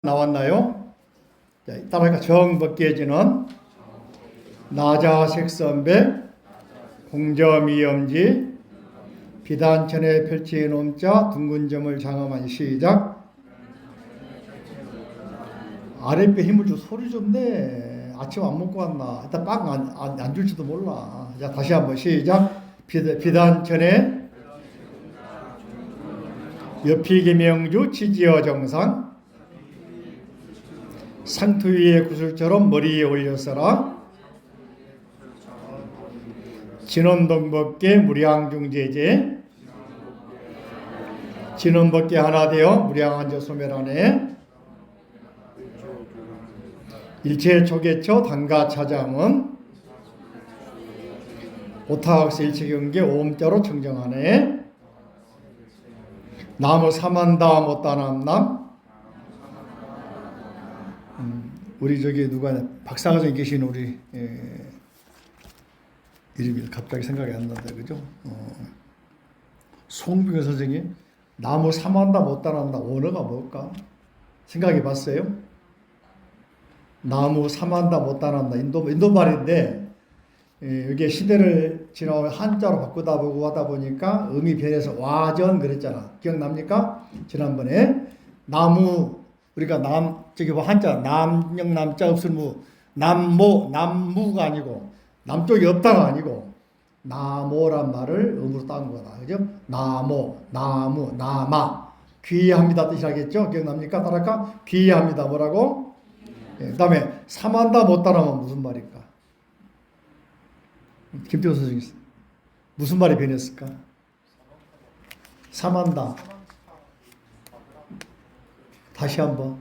나왔나요? 자, 따라가 정법계지는 나자색선배 공점이염지 비단천에 펼친 옴자 둥근점을 장엄한 시작. 아랫배 힘을 줘. 소리 좀 내. 아침 안 먹고 왔나? 일단 빵 안 줄지도 몰라. 자, 다시 한번 시작. 비단천에 여피기명주 지지어 정상 상투 위에 구슬처럼 머리에 올렸어라. 진원동법계 무량중제제 진원법계 하나 되어 무량한저 소멸하네. 일체 초계초 단가 차장은 오타학스 일체경계 오음자로 청정하네. 나무 사만다 못다남남. 우리 저기 누가 박사과정에 계신 우리 이름이 갑자기 생각이 안 난다, 그죠? 송병현 선생님 나무 사만다 못다남다 원어가 뭘까? 생각해 봤어요? 나무 사만다 못다남다 인도말인데 이게 시대를 지나고 한자로 바꾸다 보고 하다 보니까 음이 변해서 와전 그랬잖아. 기억납니까? 지난번에 나무 우리가 저기 한자 남영 남자 없을무 남무가 아니고 남쪽이 없다가 아니고 나모란 말을 음으로 딴 거다. 그죠? 나무 나마 귀합니다 뜻이 하겠죠? 기억납니까? 따라할까? 귀합니다 뭐라고? 그다음에 사만다 못다라면 무슨 말일까? 김태호 선생님 무슨 말이 변했을까? 사만다 다시 한번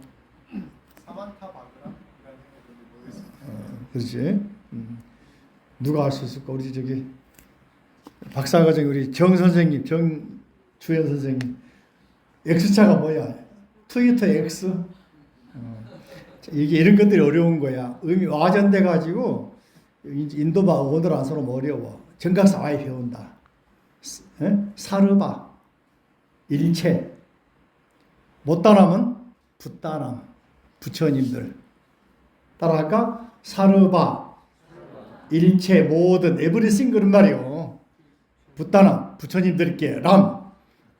그렇지. 누가 알 수 있을까? 우리 저기 박사과정 우리 정 선생님 정주현 선생님 X차가 뭐야? 트위터 X. 이게 이런 것들이 어려운 거야. 음이 와전돼 가지고 인도바 원어를 안 써놓으면 어려워. 정각사 아예 배운다. 사르바 일체 못다남은 붓다남 부처님들 따라할까? 사르바 일체 모든 에브리싱 그런 말이요. 붓다남 부처님들께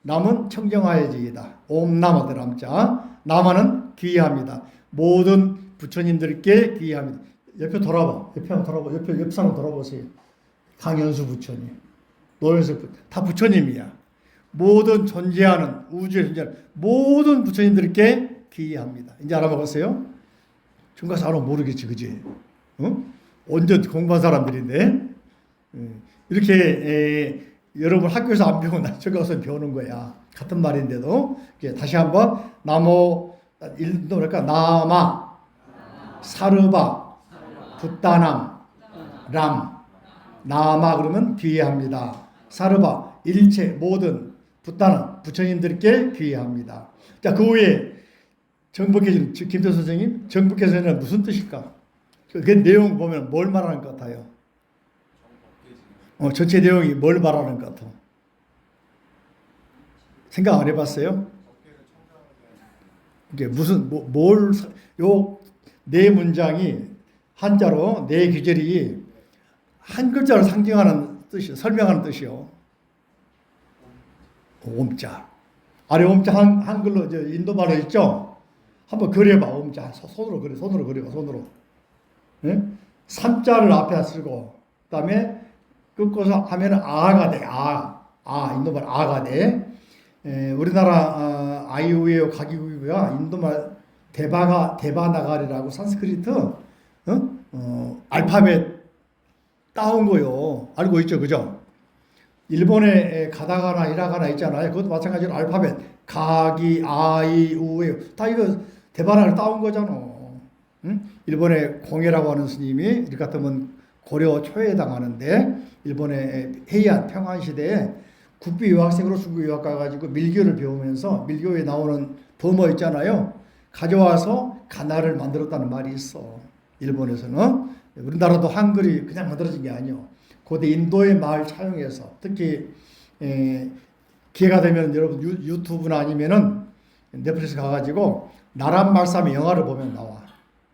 남은 청정하여지이다. 옴나마드 남자 남아는 귀합니다. 모든 부처님들께 귀합니다. 옆에 돌아봐. 옆에 한번 돌아봐. 옆 사람 돌아보세요. 강현수 부처님, 노현석 부처님 다 부처님이야. 모든 존재하는 우주에 존재하는 모든 부처님들께 귀합니다. 이제 알아먹었어요? 중가서 알아 모르겠지, 그지? 완전 공부한 사람들인데 이렇게 여러분 학교에서 안 배우고 저기 가서 배우는 거야. 같은 말인데도 다시 한번 뭐랄까 나마 사르바 붓다남 나마 그러면 귀합니다. 사르바 일체 모든 붓다남 부처님들께 귀합니다. 자, 그 후에 정법계시는 김태호 선생님 정법계시는 무슨 뜻일까? 그 내용 보면 뭘 말하는 것 같아요? 전체 내용이 뭘 말하는 것 같아? 생각 안 해봤어요? 이게 무슨 요 네 문장이 한자로 네 귀절이 한 글자를 상징하는 뜻이요, 설명하는 뜻이요. 옴자 아래 옴자 한글로 인도말로 있죠? 한번 그려봐. 옴자 손으로 그려봐. 손으로. 네? 삼자를 앞에 쓰고 그다음에 꺾어서 하면은 아가 돼. 인도말 아가 돼. 우리나라 아이오에오 가기국이고요. 인도말 대바나가리라고 산스크리트 알파벳 따온 거요. 알고 있죠, 그죠? 일본에 가다가나 히라가나 있잖아요. 그것도 마찬가지로 알파벳 가기 아이 우에오 다 이거 대바나를 따온 거잖아. 응? 일본의 공예라고 하는 스님이 이렇게 같으면 고려 초에 해당하는데 일본의 헤이안 평안 시대에 국비 유학생으로 중국 유학 가가지고 밀교를 배우면서 밀교에 나오는 범어 있잖아요. 가져와서 가나를 만들었다는 말이 있어. 일본에서는. 우리나라도 한글이 그냥 만들어진 게 아니요. 고대 인도의 말 차용해서 특히 기회가 되면 여러분 유튜브나 아니면은 넷플릭스 가가지고 나란 말씀의 영화를 보면 나와.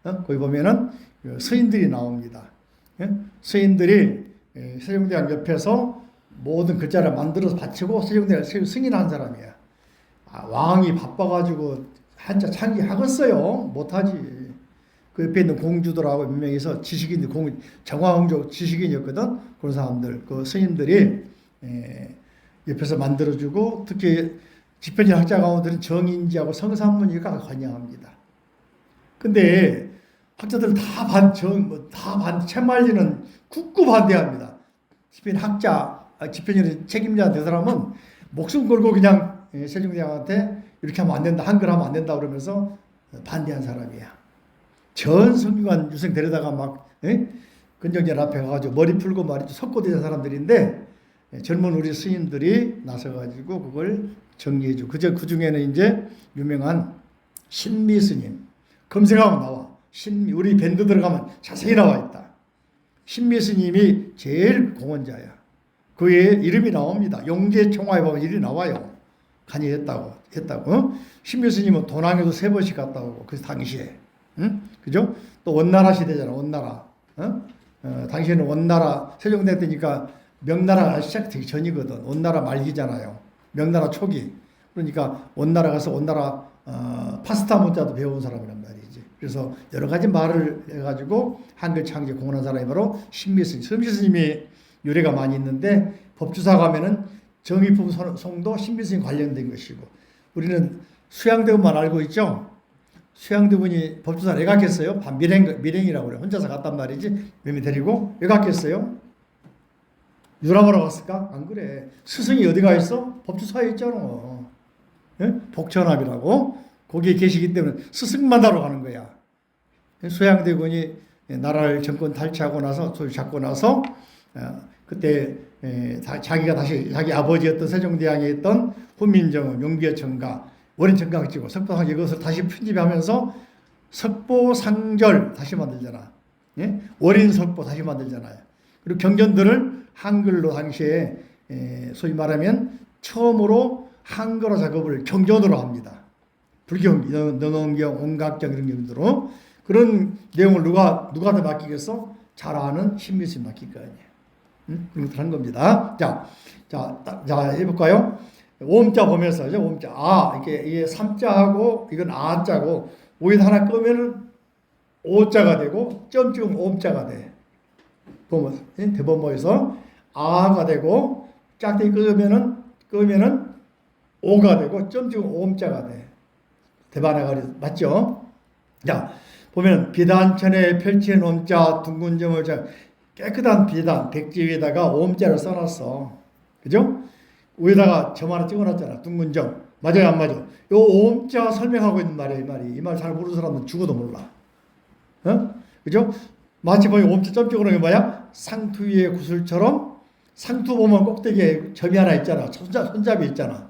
거기 보면은 서인들이 나옵니다. 서인들이 세종대왕 옆에서 모든 글자를 만들어서 바치고 세종대왕 승인한 사람이야. 왕이 바빠가지고 한자 창기하겠어요? 못하지. 그 옆에 있는 공주들하고 몇 명이서 지식인, 정화홍조 지식인이었거든. 그런 사람들, 그 스님들이 옆에서 만들어주고, 특히 집현진 학자 가운데는 정인지하고 성삼문이가 관여합니다. 근데 학자들은 다 채말리는 굳고 반대합니다. 집현진 책임자 된 사람은 목숨 걸고 그냥 세종대왕한테 이렇게 하면 안 된다, 한글 하면 안 된다 그러면서 반대한 사람이야. 전 성균관 유생 데려다가 막 근정전 앞에 가가지고 머리 풀고 말이죠. 석고대전 사람들인데 젊은 우리 스님들이 나서가지고 그걸 정리해주고, 그 중에는 이제 유명한 신미 스님, 검색하면 나와. 우리 밴드 들어가면 자세히 나와 있다. 신미 스님이 제일 공헌자야. 그의 이름이 나옵니다. 용계총화에 보면 이름이 나와요. 간이했다고. 신미 스님은 도낭에도 3번씩 갔다 오고, 그 당시에. 그죠? 또 원나라 시대잖아, 원나라. 당시에는 원나라, 세종대 때니까 명나라가 시작되기 전이거든. 원나라 말기잖아요. 명나라 초기. 그러니까 원나라 가서 원나라 파스타 문자도 배운 사람이란 말이지. 그래서 여러 가지 말을 해가지고 한글 창제 공헌한 사람이 바로 신미스님. 신미스님이 유래가 많이 있는데 법주사 가면은 정의품 송도 신미스님 관련된 것이고, 우리는 수양대군만 알고 있죠. 수양대군이 법주사 왜 갔겠어요? 밀행이라고 그래. 혼자서 갔단 말이지. 매미 데리고 왜 갔겠어요? 유람하러 갔을까? 안 그래. 스승이 어디 가 있어? 법주사에 있잖아. 복천합이라고. 거기에 계시기 때문에 스승 만나러 가는 거야. 수양대군이 나라를 정권 탈취하고 나서, 소유 잡고 나서, 그때 자기가 다시 자기 아버지였던 세종대왕이 했던 훈민정음, 용비어천가, 원인천가 찍고 석보상 이것을 다시 편집하면서 석보상절 다시 만들잖아. 원인석보 다시 만들잖아요. 그리고 경전들을 한글로 당시에 소위 말하면 처음으로 한글화 작업을 경전으로 합니다. 불경, 능엄경, 온각경 이런 경전으로. 그런 내용을 누구한테 맡기겠어? 잘 아는 신미스님 맡길 거 아니에요. 그런 것들 한 겁니다. 자, 해볼까요? 오음자 보면서, 오음자. 이게 삼자하고, 이건 아자고, 오에다 하나 끄면은 오자가 되고, 점 찍으면 오음자가 돼. 대법모에서 아가 되고, 짝대기 끄면은 오가 되고, 점 찍으면 오음자가 돼. 대반화가 맞죠? 자, 보면 비단천에 펼친 오음자, 둥근점을 깨끗한 비단, 백지 위에다가 오음자를 써놨어. 그죠? 위에다가 점 하나 찍어놨잖아. 둥근점. 맞아요, 안 맞아? 요 오음자 설명하고 있는 말이야, 이 말이. 이 말 잘 모르는 사람은 죽어도 몰라. 그죠? 마치 보면 오음자 점 찍어놓은 게 뭐야? 상투 위에 구슬처럼, 상투 보면 꼭대기에 점이 하나 있잖아. 손잡이 있잖아.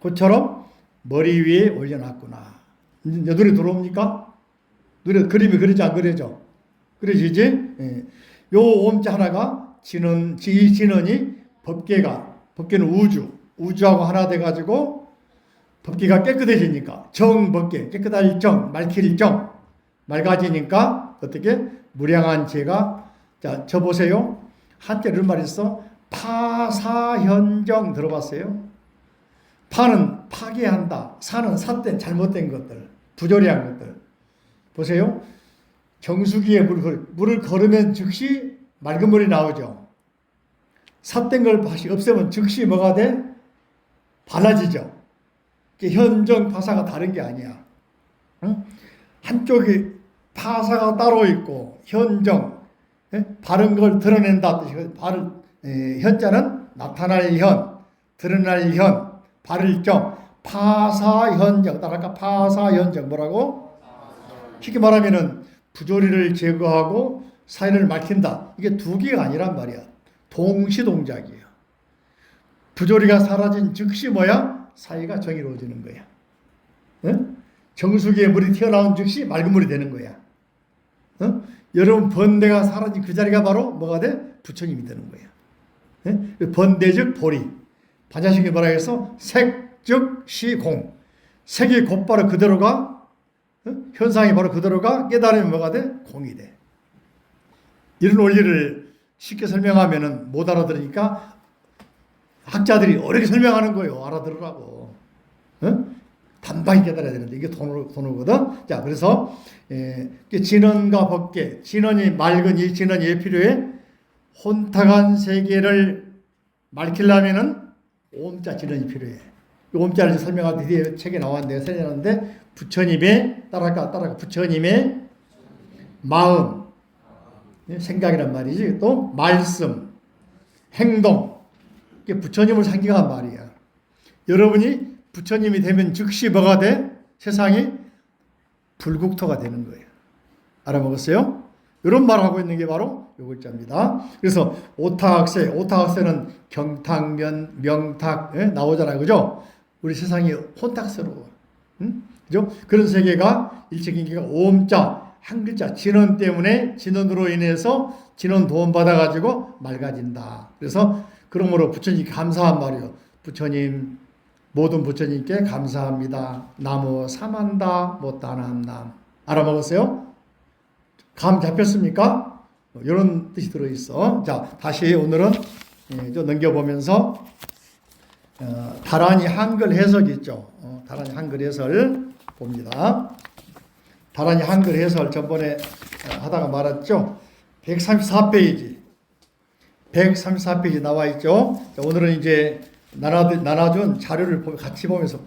그처럼 머리 위에 올려놨구나. 눈에 들어옵니까? 눈에 그림이 그려져, 안 그려져? 그려지지? 예. 요 오음자 하나가 진언이 법계는 우주하고 하나 돼가지고 법계가 깨끗해지니까 정법계, 깨끗할 정, 맑힐 정, 맑아지니까 어떻게? 무량한 죄가, 자, 저 보세요. 한때 이런 말이 있어. 파사현정 들어봤어요? 파는 파괴한다. 사는 삿된 잘못된 것들, 부조리한 것들. 보세요. 정수기에 물을 걸으면 즉시 맑은 물이 나오죠. 삿된 걸 없애면 즉시 뭐가 돼? 발라지죠. 현정, 파사가 다른 게 아니야. 응? 한쪽이 파사가 따로 있고 현정, 바른 걸 드러낸다. 현자는 나타날 현, 드러날 현, 바를 정, 파사현정. 따라할까? 파사현정 뭐라고? 쉽게 말하면은 부조리를 제거하고 사인을 밝힌다. 이게 두 개가 아니란 말이야. 동시동작이에요. 부조리가 사라진 즉시 뭐야? 사이가 정의로워지는 거야. 정수기에 물이 튀어나온 즉시 맑은 물이 되는 거야. 여러분 번뇌가 사라진 그 자리가 바로 뭐가 돼? 부처님이 되는 거야. 번뇌 즉 보리. 반자식이 뭐라 해서 색 즉 시공. 색이 곧바로 그대로가 현상이 바로 그대로가 깨달으면 뭐가 돼? 공이 돼. 이런 원리를 쉽게 설명하면은 못 알아들으니까 학자들이 어렵게 설명하는 거예요. 알아들으라고. 단박에 깨달아야 되는데 이게 돈으로거든. 자, 그래서 진언과 법계, 진언이 맑은 이 진언이 왜 필요해? 혼탁한 세계를 맑히려면은 오음자 진언이 필요해. 이 오음자를 설명할 때 뒤에 책에 나왔는데 설명하는데 부처님의 따라가 부처님의 마음, 생각이란 말이지. 또 말씀, 행동. 이게 부처님을 상징한 말이야. 여러분이 부처님이 되면 즉시 뭐가 돼? 세상이 불국토가 되는 거예요. 알아먹었어요? 이런 말을 하고 있는 게 바로 요 글자입니다. 그래서 오탁학세는 경탁면, 명탁 나오잖아요. 그죠? 우리 세상이 혼탁스러워. 그죠? 그런 세계가 일체경계가 오음자 한 글자 진언 때문에 진언으로 인해서 진언 도움 받아가지고 맑아진다. 그래서 그러므로 부처님 감사한 말이요. 부처님 모든 부처님께 감사합니다. 나무 삼한다 못다남남. 알아먹었어요? 감 잡혔습니까? 이런 뜻이 들어있어. 자, 다시 오늘은 좀 넘겨보면서 다란이 한글 해석이 있죠. 다란이 한글 해설 봅니다. 다란이 한글 해설 전번에 하다가 말았죠. 134페이지. 134페이지 나와 있죠. 자, 오늘은 이제 나눠준 자료를 같이 보면서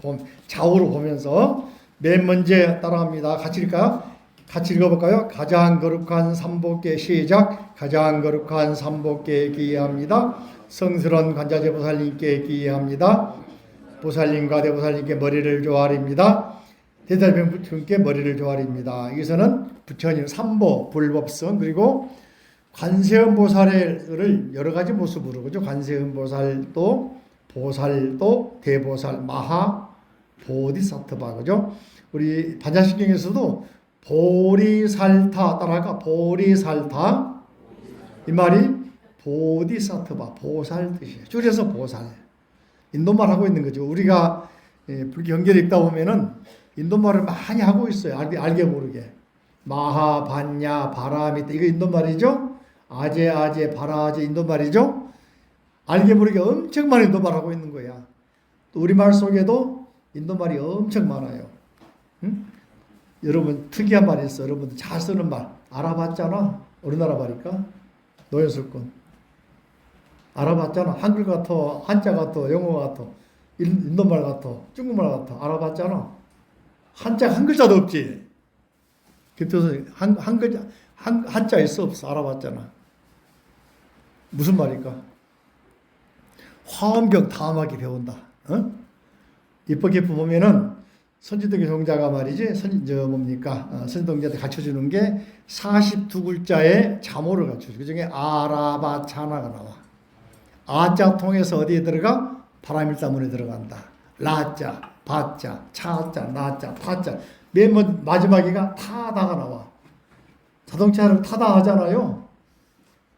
좌우로 보면서 맨 먼저 따라합니다. 같이 읽을까요? 같이 읽어볼까요? 가장 거룩한 삼복계 시작. 가장 거룩한 삼복계 기회합니다. 성스러운 관자재 보살님께 기회합니다. 보살님과 대보살님께 머리를 조아립니다. 대달변 부처님께 머리를 조아립니다. 여기서는 부처님 삼보 불법성 그리고 관세음 보살을 여러 가지 모습으로 그죠? 관세음 보살도 보살도 대보살 마하 보디사트바 그죠? 우리 반야신경에서도 보리살타 따라할까? 보리살타 이 말이 보디사트바 보살 뜻이에요. 줄여서 보살. 인도말 하고 있는 거죠. 우리가 불교 경계를 읽다 보면은 인도말을 많이 하고 있어요. 알게 모르게. 마하 반야 바라미 이거 인도말이죠. 아제 바라제 인도말이죠. 알게 모르게 엄청 많은 인도말 하고 있는 거야. 또 우리말 속에도 인도말이 엄청 많아요. 응? 여러분 특이한 말이 있어. 여러분들 잘 쓰는 말 알아봤잖아. 어느 나라 말일까? 노현술꾼 알아봤잖아. 한글 같아, 한자 같아, 영어 같아, 인도말 같아, 중국말 같아. 알아봤잖아. 한 글자도 없지. 그래서 한 글자 한자 있어 없어 알아봤잖아. 무슨 말일까? 화엄경 다음하게 배운다. 입법기법 보면은 선지동의 종자가 말이지 선지동자한테 갖춰주는 게 42글자의 자모를 갖춰줘. 그 중에 아라바차나가 나와. 아자 통해서 어디에 들어가? 바라밀다문에 들어간다. 라자, 바자, 차자, 나자, 파자. 맨 마지막에가 타다가 나와. 자동차를 타다 하잖아요.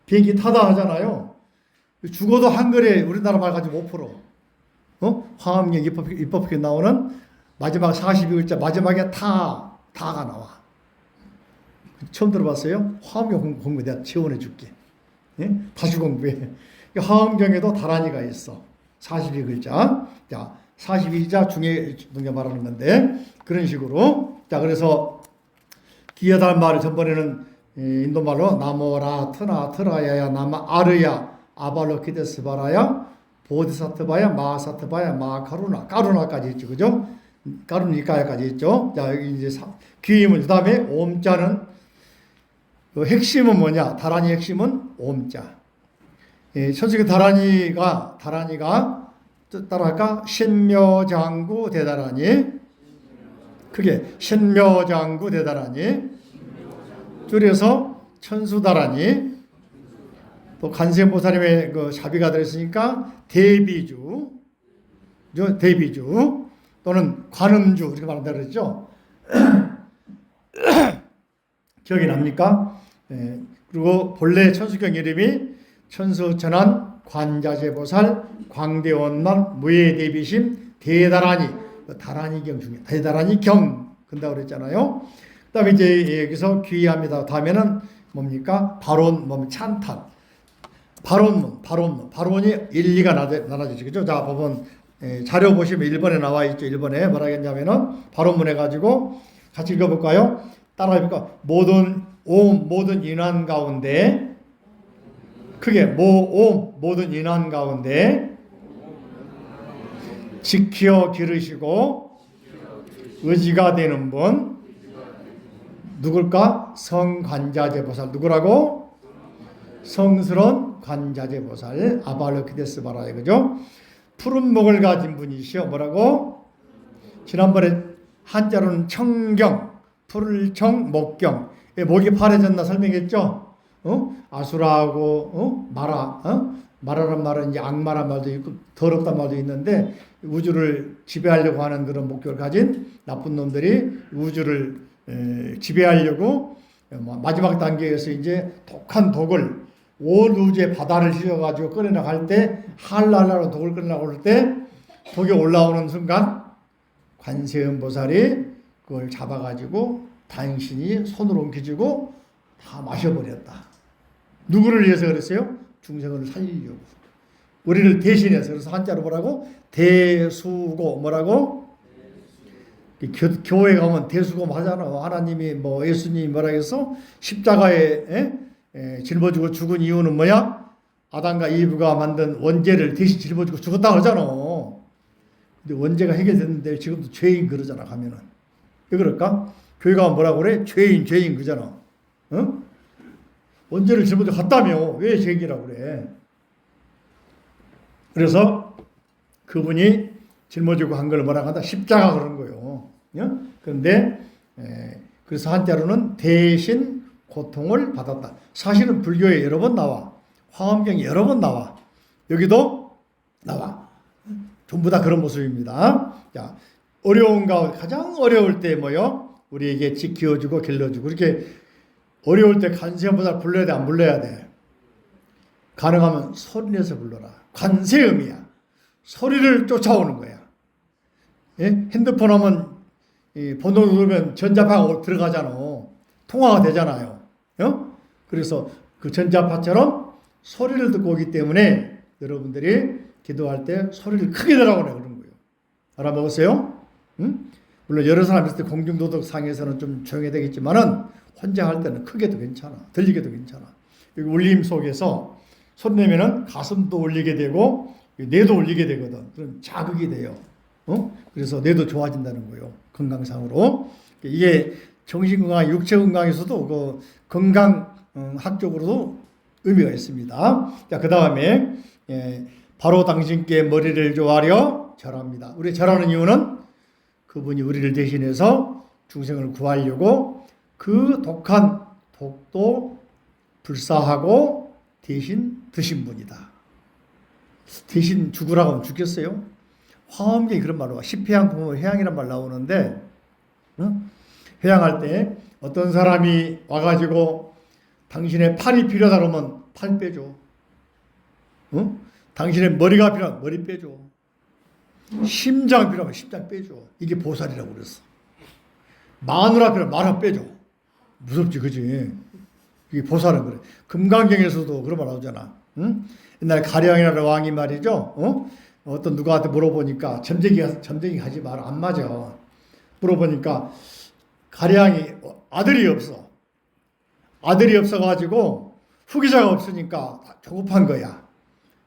비행기 타다 하잖아요. 죽어도 한글에 우리나라 말 가지고 못 풀어. 화엄경 입법기 나오는 마지막 42글자 마지막에 타가 나와. 처음 들어봤어요? 화엄경 공부 내가 지원해 줄게. 예? 다시 공부해. 화엄경에도 다란이가 있어. 42글자. 자, 42자 중에 말하는 건데 그런 식으로. 자, 그래서 기여달 말을 전번에는 인도말로 나모라 트나 트라야야 나마 아르야 아발로키데스바라야 보디사트바야 마사트바야 마카루나 까루나까지 있죠. 그죠? 까루니까야까지 있죠. 자, 여기 이제 귀임은 그다음에 옴자는 핵심은 뭐냐? 다란이 핵심은 옴자. 천수교 다란이가 따라할까? 신묘장구 대다란이 크게 신묘장구 대다란이 줄여서 천수다란이 또 관세음보살님의 그 자비가 들어있으니까 대비주 또는 관음주 이렇게 말한다 그랬죠. 기억이 납니까? 그리고 본래 천수경 이름이 천수천안 관자재보살 광대원만 무예대비심 대다란이 다란이경 중에 대다란이경 근다고 그랬잖아요. 그다음에 이제 여기서 귀의합니다. 다음에는 뭡니까? 발언, 찬탄. 발언이 일리가 나눠지죠. 그죠? 자, 법원 자료 보시면 1번에 나와 있죠. 1번에 뭐라 했냐면은 발언문 해가지고 같이 읽어볼까요? 따라해볼까? 모든 인원 가운데 크게 모든 인원 가운데 지켜 기르시고 의지가 되는 분 누굴까? 성관자재보살. 누구라고? 성스러운 관자재보살 아발로키데스바라에 그죠? 푸른 목을 가진 분이시여. 뭐라고? 지난번에 한자로는 청경, 푸를청, 목경. 목이 파래졌나 설명했죠? 아수라하고 마라란 말은 이제 악마란 말도 있고 더럽단 말도 있는데 우주를 지배하려고 하는 그런 목적을 가진 나쁜 놈들이 우주를 지배하려고 마지막 단계에서 이제 독한 독을 온 우주의 바다를 휘어가지고 꺼내나갈 때 한랄라로 독을 꺼내나갈 때 독이 올라오는 순간 관세음 보살이 그걸 잡아가지고 당신이 손으로 옮겨주고 다 마셔버렸다. 누구를 위해서 그랬어요? 중생을 살리려고. 우리를 대신해서. 그래서 한자로 뭐라고? 대수고. 뭐라고? 교회 가면 대수고 하잖아. 하나님이 예수님이 뭐라 해서 십자가에 짊어지고 죽은 이유는 뭐야? 아담과 이브가 만든 원죄를 대신 짊어지고 죽었다 그러잖아. 근데 원죄가 해결됐는데 지금도 죄인 그러잖아. 가면은. 왜 그럴까? 교회 가면 뭐라고 그래? 죄인 그러잖아. 원죄를 짊어지고 갔다며. 왜 죄인이라고 그래? 그래서 그분이 짊어지고 한 걸 뭐라고 한다? 십자가 그런 거예요. 그런데 그래서 한자로는 대신 고통을 받았다. 사실은 불교에 여러 번 나와. 화엄경에 여러 번 나와. 여기도 나와. 전부 다 그런 모습입니다. 자, 어려운 가운데 가장 어려울 때 뭐요? 우리에게 지켜주고 길러주고 이렇게 어려울 때 관세음보다 불러야 돼, 안 불러야 돼? 가능하면 소리 내서 불러라. 관세음이야. 소리를 쫓아오는 거야. 예? 핸드폰 하면 번호 누르면 전자파가 들어가잖아. 통화가 되잖아요. 그래서 그 전자파처럼 소리를 듣고 오기 때문에 여러분들이 기도할 때 소리를 크게 내라고 그러는 거예요. 알아먹었어요? 응? 물론 여러 사람 있을 때 공중도덕상에서는 좀 조용해야 되겠지만은 혼자 할 때는 크게도 괜찮아. 들리게도 괜찮아. 여기 울림 속에서 소리 내면은 가슴도 울리게 되고 뇌도 울리게 되거든. 그럼 자극이 돼요. 그래서 뇌도 좋아진다는 거예요. 건강상으로. 이게 정신건강, 육체건강에서도 그 건강학적으로도 의미가 있습니다. 자, 그 다음에 바로 당신께 머리를 조아려 절합니다. 우리 절하는 이유는 그분이 우리를 대신해서 중생을 구하려고 그 독한 독도 불사하고 대신 드신 분이다. 대신 죽으라고 하면 죽겠어요? 화엄경이 그런 말로 와. 십회양 보면 회양이란 말 나오는데 회양할 때 어떤 사람이 와가지고 당신의 팔이 필요하다 그러면 팔 빼줘. 당신의 머리가 필요하면 머리 빼줘. 심장 필요하면 심장 빼줘. 이게 보살이라고 그랬어. 마누라 필요하면 마누라 빼줘. 무섭지, 그지? 이게 보살은 그래. 금강경에서도 그런 말 나오잖아. 옛날에 가령이라는 왕이 말이죠. 어떤 누구한테 물어보니까 점쟁이 하지 마라. 안 맞아. 물어보니까 가령이 아들이 없어. 아들이 없어가지고 후계자가 없으니까 조급한 거야.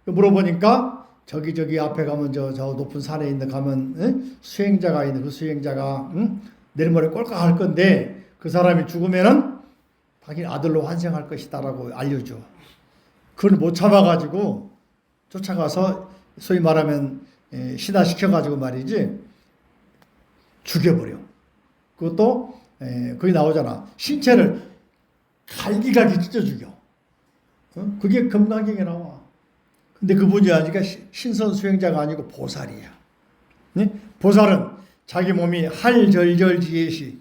물어보니까 저기 앞에 가면 저 높은 산에 있는 가면 수행자가 있는 그 수행자가 내일모레 꼴깍할 건데 그 사람이 죽으면은 당연히 아들로 환생할 것이다라고 알려줘. 그걸 못 참아가지고 쫓아가서 소위 말하면 신화시켜가지고 말이지 죽여버려. 그것도 거기 나오잖아. 신체를 갈기갈기 찢어 죽여. 그게 금강경에 나와. 근데 그분이 아니까 신선 수행자가 아니고 보살이야. 네? 보살은 자기 몸이 할절절지예시.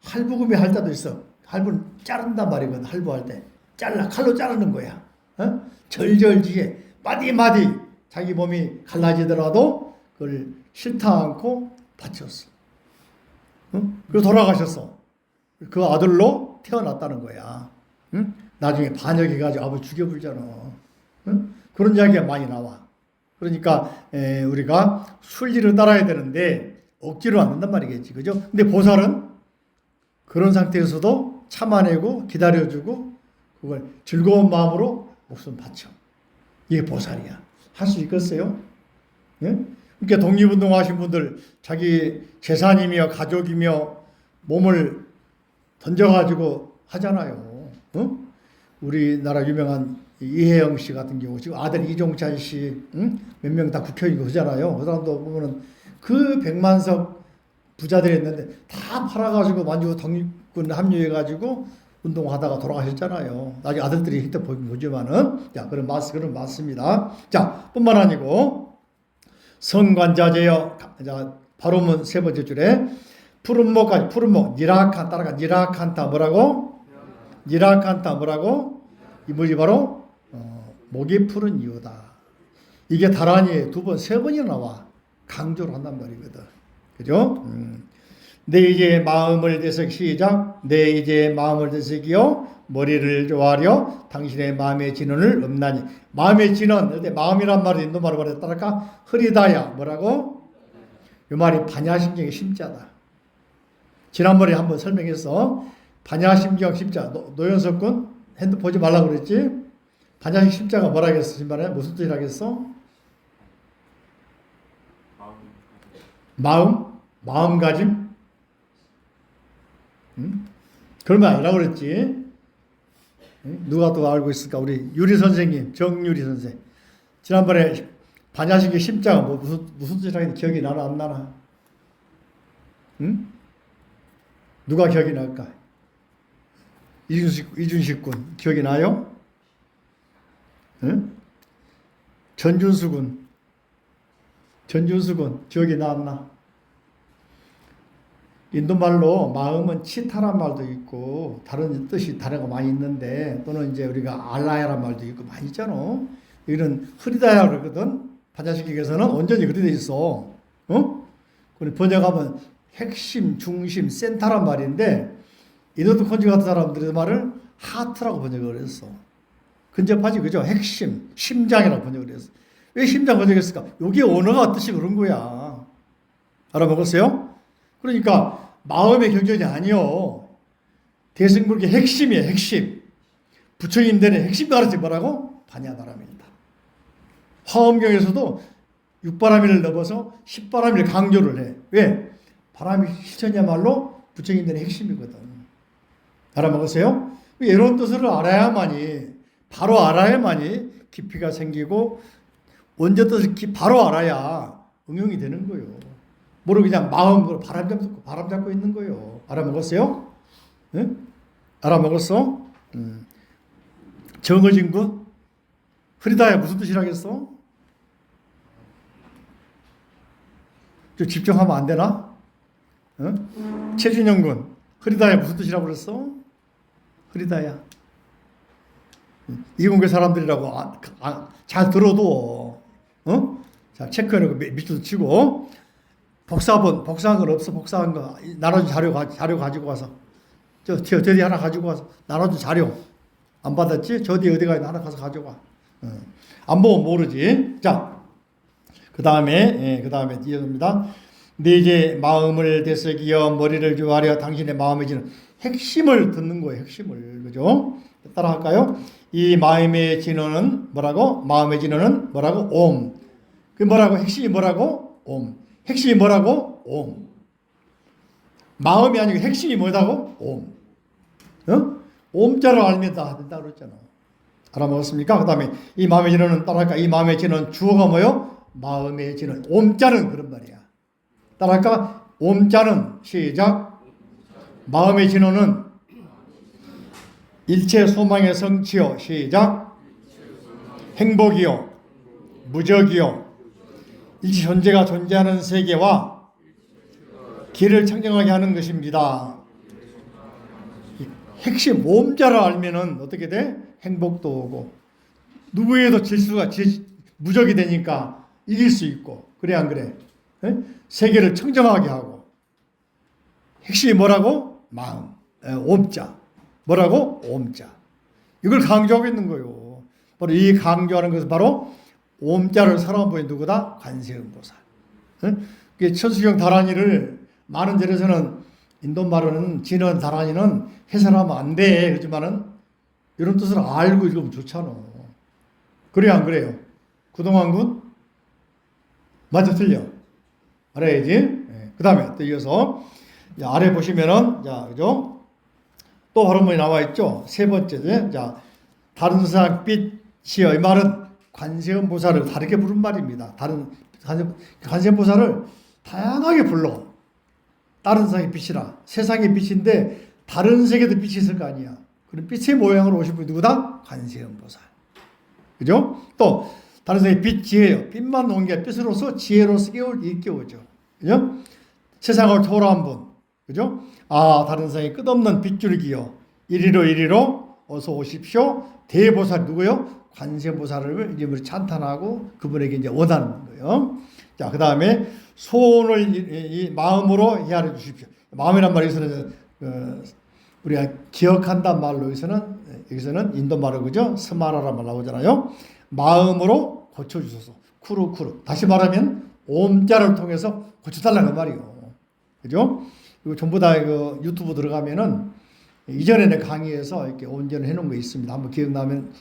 할부금이 할 때도 있어. 할부는 자른단 말이거든. 할부할 때. 칼로 자르는 거야. 절절지에 마디마디 자기 몸이 갈라지더라도 그걸 싫다 않고 바쳤어. 응? 그래서 돌아가셨어. 그 아들로 태어났다는 거야. 응? 나중에 반역해가지고 아버지 죽여불잖아. 응? 그런 이야기가 많이 나와. 그러니까 우리가 순리를 따라야 되는데 억지로 안 된단 말이겠지. 그죠? 근데 보살은 그런 상태에서도 참아내고 기다려주고 그걸 즐거운 마음으로 목숨 바쳐. 이게 보살이야. 할 수 있겠어요? 예? 그러니까 독립운동 하신 분들 자기 재산이며 가족이며 몸을 던져가지고 하잖아요. 어? 우리나라 유명한 이혜영 씨 같은 경우 지금 아들 이종찬 씨, 응? 몇 명 다 국회의원 하잖아요. 그 사람도 보면은 그 백만석 부자들이 있는데 다 팔아가지고 만주 독립군 합류해가지고 운동하다가 돌아가셨잖아요. 나중에 아들들이 히트 보지만은 자 그런 맞습니다. 자 뿐만 아니고 성관자제여 자 바로문 세 번째 줄에 푸른목까지 푸른목 니라칸 따라가 니라칸타 뭐라고? 니라칸타 뭐라고? 이 뭐지 바로 목이 푸른 이유다. 이게 다란이에 두 번, 세 번이나 나와 강조를 한단 말이거든. 그죠? 내 이제 마음을 되새기 시작. 내 이제 마음을 되새기요 머리를 좋아하려 당신의 마음의 진원을 없나니. 마음의 진원, 마음이란 말이 인도말로 말해 따랄까? 흐리다야 뭐라고? 이 말이 반야심경의 심자다. 지난번에 한번 설명했어. 반야심경 심자. 노현석 군 핸드폰 보지 말라고 그랬지? 반야심 심자가 뭐라겠어? 신발에 무슨 뜻이라겠어? 마음가짐? 응? 그런 거 아니라고 그랬지? 응? 누가 또 알고 있을까? 우리 유리 선생님, 정유리 선생. 지난번에 반야심경 심자가 무슨 뜻이라고 기억이 나나 안 나나? 응? 누가 기억이 날까? 이준식 군 기억이 나요? 응? 전준수 군 기억이 나왔나? 인도말로 마음은 치타란 말도 있고 다른 뜻이 다른 거 많이 있는데 또는 이제 우리가 알라야란 말도 있고 많이 있잖아. 이런 흐리다야 그러거든. 반야심경에서는 온전히 그리 돼 있어. 어? 그리고 번역하면 핵심, 중심, 센터란 말인데 이노트 콘지 같은 사람들의 말을 하트라고 번역을 했어. 근접하지 그죠? 핵심, 심장이라고 번역을 했어. 왜 심장 번역했을까? 여기 언어가 뜻이 그런 거야. 알아먹었어요? 그러니까 마음의 경전이 아니요. 대승불교의 핵심이에요. 핵심. 부처님들의 핵심 가르치 뭐라고? 반야바람입니다. 화엄경에서도 육바람일을 넘어서 십바람일 강조를 해. 왜? 바람이 실천이야말로 부처님들의 핵심이거든. 알아먹었어요? 이런 뜻을 알아야만이 바로 알아야만이 깊이가 생기고 원전 뜻을 바로 알아야 응용이 되는 거예요. 모르고 그냥 마음으로 바람 잡고 있는 거예요. 알아먹었어요? 응? 알아먹었어? 정어진 군? 흐리다야 무슨 뜻이라겠어? 좀 집중하면 안 되나? 응? 최준영 군 흐리다야 무슨 뜻이라고 그랬어? 흐리다야. 이공계 사람들이라고 잘 들어도 자 체크해놓고 밑줄 치고 복사한 건 없어. 복사한 거 나눠준 자료 가지고 와서 저 뒤에 하나 가지고 와서 나눠준 자료 안 받았지? 저 뒤에 어디가 있나 하나 가서 가져와. 안 보면 모르지. 자 그 다음에 이어집니다. 네 이제 마음을 되새기어 머리를 좋아하려 당신의 마음에 지는 핵심을 듣는 거예요. 핵심을 그죠? 따라 할까요? 이 마음의 진원은 뭐라고? 마음의 진원은 뭐라고? 옴. 그 뭐라고? 핵심이 뭐라고? 옴. 핵심이 뭐라고? 옴. 마음이 아니고 핵심이 뭐라고? 옴. 어? 옴자를 알면 다 된다 그랬잖아. 알아먹었습니까? 그 다음에 이 마음의 진원은 따라할까? 이 마음의 진원 주어가 뭐요? 마음의 진원. 옴자는 그런 말이야. 따라할까? 옴자는 시작. 마음의 진원은 일체 소망의 성취요. 시작. 행복이요. 무적이요. 일체 존재가 존재하는 세계와 길을 청정하게 하는 것입니다. 핵심 옴자를 알면은 어떻게 돼? 행복도 오고 누구에도 무적이 되니까 이길 수 있고 그래 안 그래? 에? 세계를 청정하게 하고 핵심이 뭐라고? 마음. 옴자. 뭐라고? 옴자. 이걸 강조하고 있는 거예요. 바로 이 강조하는 것은 바로 옴자를 사랑하는 분이 누구다? 관세음보살. 천수경 다란이를 많은 절에서는 인도말로는 진언 다란이는 해설하면 안 돼. 그렇지만은 이런 뜻을 알고 읽으면 좋잖아. 그래요, 안 그래요? 그동안 군 맞아, 틀려. 알아야지. 그 다음에 또 이어서 아래 보시면은 자, 그죠? 또 발음문이 나와 있죠. 세 번째, 자, 다른 세상 빛이여. 이 말은 관세음보살을 다르게 부른 말입니다. 다른 관세음보살을 다양하게 불러. 다른 세상의 빛이라. 세상의 빛인데 다른 세계도 빛이 있을 거 아니야. 그런 빛의 모양으로 오신 분이 누구다? 관세음보살. 그죠? 또 다른 세상의 빛 지혜요. 빛만 놓은 게 빛으로서 지혜로서 깨우죠. 그죠? 세상을 초월한 분. 그죠? 아, 다른 세상의 끝없는 빗줄기요. 이리로 어서 오십시오. 대보살 누구요? 관세음보살을 이제 우리 찬탄하고 그분에게 이제 원하는 거예요. 자, 그 다음에 소원을 이 마음으로 헤아려 주십시오. 마음이란 말에서는 우리가 기억한단 말로 여기서는 인도 말로 그죠? 스마라란 말 나오잖아요. 마음으로 고쳐주소서. 쿠루. 다시 말하면 옴자를 통해서 고쳐달라는 말이요. 그죠? 이거 전부 다 이거 유튜브 들어가면은 이전에 내 강의에서 이렇게 온전히 해놓은 거 있습니다. 한번 기억나면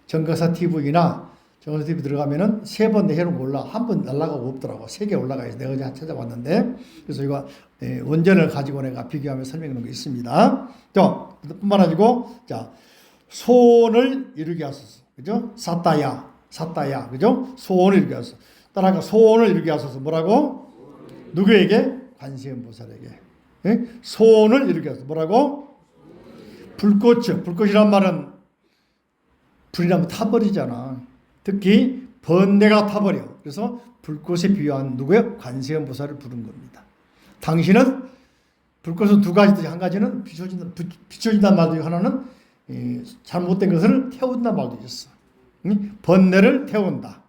정가사 TV나 정가사 TV 들어가면은 3번 해놓은 거 한 번 날라가고 없더라고. 3개 올라가 있어. 내가 어제 찾아봤는데. 그래서 이거 원전을 가지고 내가 비교하며 설명해 놓은 거 있습니다. 자, 뿐만 아니고, 자, 소원을 이루게 하소서. 그죠? 사따야. 그죠? 소원을 이루게 하소서. 따라가 소원을 이루게 하소서. 뭐라고? 누구에게? 관세음보살에게. 예? 소원을 이루게 하소서. 뭐라고? 불꽃이란 말은 불이 나면 타버리잖아. 특히 번뇌가 타버려. 그래서 불꽃에 비유한 누구예요? 관세음보살을 부른 겁니다. 당신은 불꽃은 두 가지인데 한 가지는 비춰진다는 말도 하나는 잘못된 것을 태운다는 말도 있어. 번뇌를 태운다.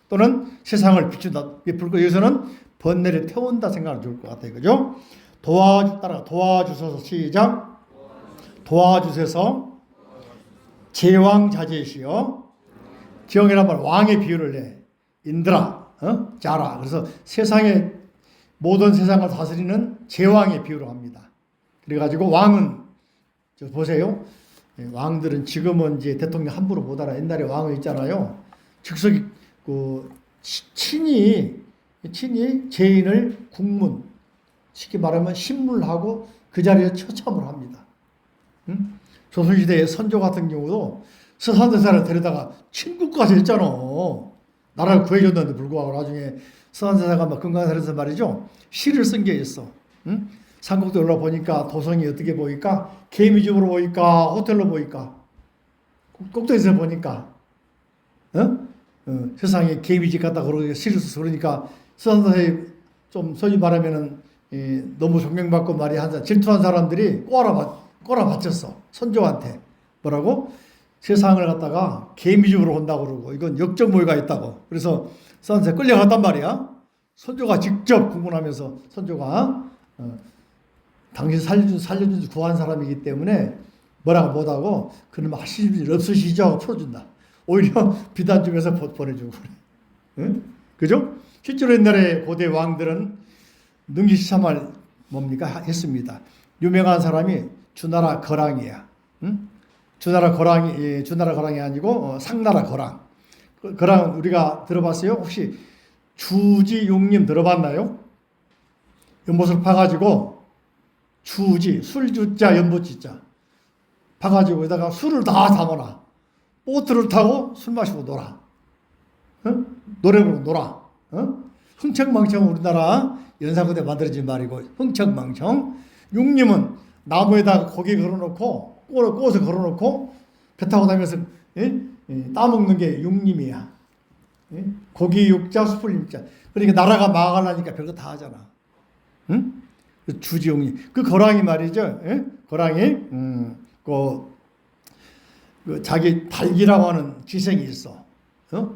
또는 세상을 비춘다. 불꽃 여기서는 번뇌를 태운다 생각하면 좋을 것 같아요. 그죠? 도와주소서. 시작. 도와주셔서 제왕자제시여. 제왕이란 말 왕의 비유를 해. 인드라, 자라. 그래서 모든 세상을 다스리는 제왕의 비유로 합니다. 그래가지고 왕은 보세요. 왕들은 지금은 이제 대통령 함부로 못 알아. 옛날에 왕은 있잖아요. 즉석이 친히 제인을 국문, 쉽게 말하면 신물하고 그 자리에 처참을 합니다. 조선시대의 선조 같은 경우도 서산대사를 데려다가 친구까지 했잖아. 나라를 구해줬는데 불구하고 나중에 서산대사가 막 금강산에서 말이죠. 시를 쓴 게 있어. 산곡도 올라보니까 도성이 어떻게 보일까? 개미집으로 보일까? 호텔로 보일까? 꼭대기에서 보니까 세상에 개미집 같다 그러고 시를 써서 그러니까 서산대사에 좀 소위 말하면은 너무 존경받고 말이 질투한 사람들이 꼬라박혔어. 선조한테. 뭐라고? 세상을 갖다가 개미집으로 온다고 그러고 이건 역적모의가 있다고. 그래서 서산대사에 끌려갔단 말이야. 선조가 직접 공문하면서 선조가 당신 살려준 구한 사람이기 때문에 뭐라고 못하고 그러면 하실 일 없으시죠? 하고 풀어준다. 오히려 비단 중에서 보내주고 그래. 응? 그죠? 실제로 옛날에 고대 왕들은 능지시참을 뭡니까? 했습니다. 유명한 사람이 주나라 거랑이야. 응? 주나라 거랑이 아니고 상나라 거랑. 거랑 우리가 들어봤어요? 혹시 주지용님 들어봤나요? 연못을 파가지고 술주자 연못지자 파가지고 여기다가 술을 다 담아놔. 보트를 타고 술 마시고 놀아. 노래 부르고 놀아. 흥청망청 우리나라 연산군에 만들어진 말이고 흥청망청. 육림은 나무에다가 고기 걸어놓고 꼬서 걸어놓고 배 타고 다니면서 따먹는 게 육림이야. 고기 육자 숯불 육자. 그러니까 나라가 망하려니까 별거 다 하잖아. 응? 주지용이 그 거랑이 말이죠. 거랑이 그 자기 달기라고 하는 기생이 있어.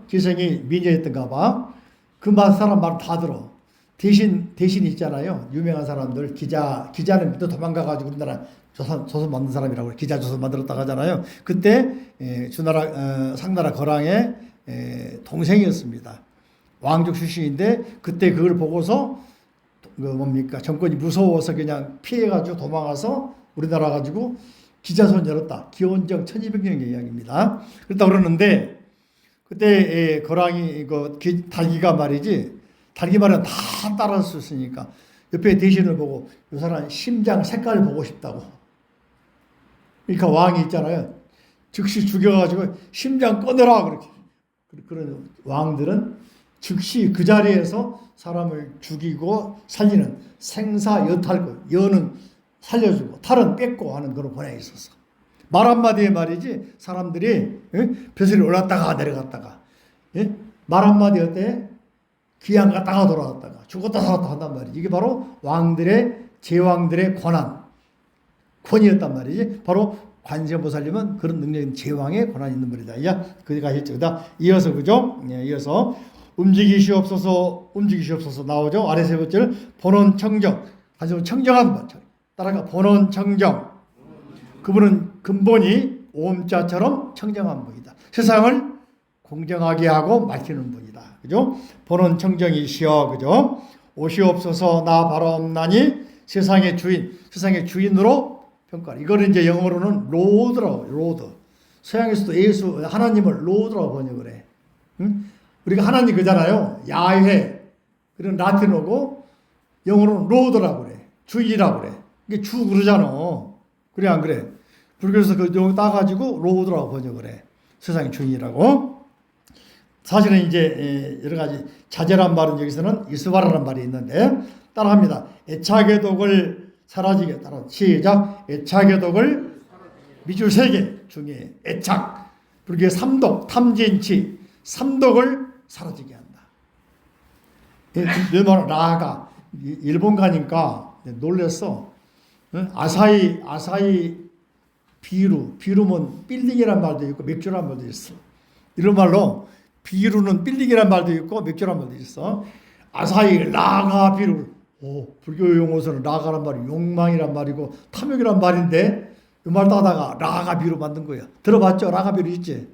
기생이 미녀였던가 봐. 그 사람 말 다 들어. 대신 있잖아요. 유명한 사람들 기자는 또 도망가가지고 우리나라 조선 만든 사람이라고 기자 조선 만들었다고 하잖아요. 그때 주나라 상나라 거랑의 동생이었습니다. 왕족 출신인데 그때 그걸 보고서 그 뭡니까 정권이 무서워서 그냥 피해가지고 도망가서 우리나라 가지고 기자선 열었다. 기원전 1200년 이야기입니다. 그렇다 그러는데 그때 거랑이 달기가 말이지 달기 말은 다 따라할 수 있으니까 옆에 대신을 보고 이 사람 심장 색깔을 보고 싶다고. 그러니까 왕이 있잖아요. 즉시 죽여가지고 심장 꺼내라 그렇게. 그런 왕들은 즉시 그 자리에서 사람을 죽이고 살리는 생사여탈, 여는 살려주고 탈은 뺏고 하는 그런 권한이 있었어. 말 한마디에 말이지 사람들이 벼슬이 올랐다가 내려갔다가 말 한마디 어때? 귀양 갔다가 돌아왔다가 죽었다 살았다 한단 말이지. 이게 바로 제왕들의 권위였단 말이지. 바로 관세음보살님은 그런 능력인 제왕의 권한이 있는 분이다. 이제 그가 했죠. 그다 이어서 그죠? 이어서 움직이시옵소서 나오죠. 아래 세 번째를 본원청정. 다시 청정한 번. 따라가 본원청정. 그분은 근본이 오음자처럼 청정한 분이다. 세상을 공정하게 하고 맡기는 분이다. 그죠? 본원청정이시여. 그죠? 오시옵소서 나 바라옵나니 세상의 주인으로 평가를. 이거를 이제 영어로는 로드라고, 로드. 서양에서도 예수, 하나님을 로드라고 번역을 해. 응? 우리가 하나님 그잖아요. 야훼. 그런 라틴어고, 영어로는 로드라고 그래. 주인이라고 그래. 이게 주 그러잖아. 그래, 안 그래? 불교에서 그 용 따가지고 로드라고 번역을 해. 세상의 주인이라고. 사실은 이제 여러 가지 자제란 말은 여기서는 이스바라란 말이 있는데, 따라합니다. 애착의 독을 사라지게 따라 시작. 애착의 독을 미주 세계 중에 애착 불교의 삼독 탐진치 삼독을 사라지게 한다. 내 말 라가 일본 가니까 놀랬어. 아사히 비루면 빌딩이란 말도 있고 맥주란 말도 있어. 이런 말로 비루는 빌딩이란 말도 있고 맥주란 말도 있어. 아사히 라가 비루. 불교 용어서는 라가란 말이 욕망이란 말이고 탐욕이란 말인데 이 말 따다가 라가비로 만든 거야. 들어봤죠? 라가비로 있지?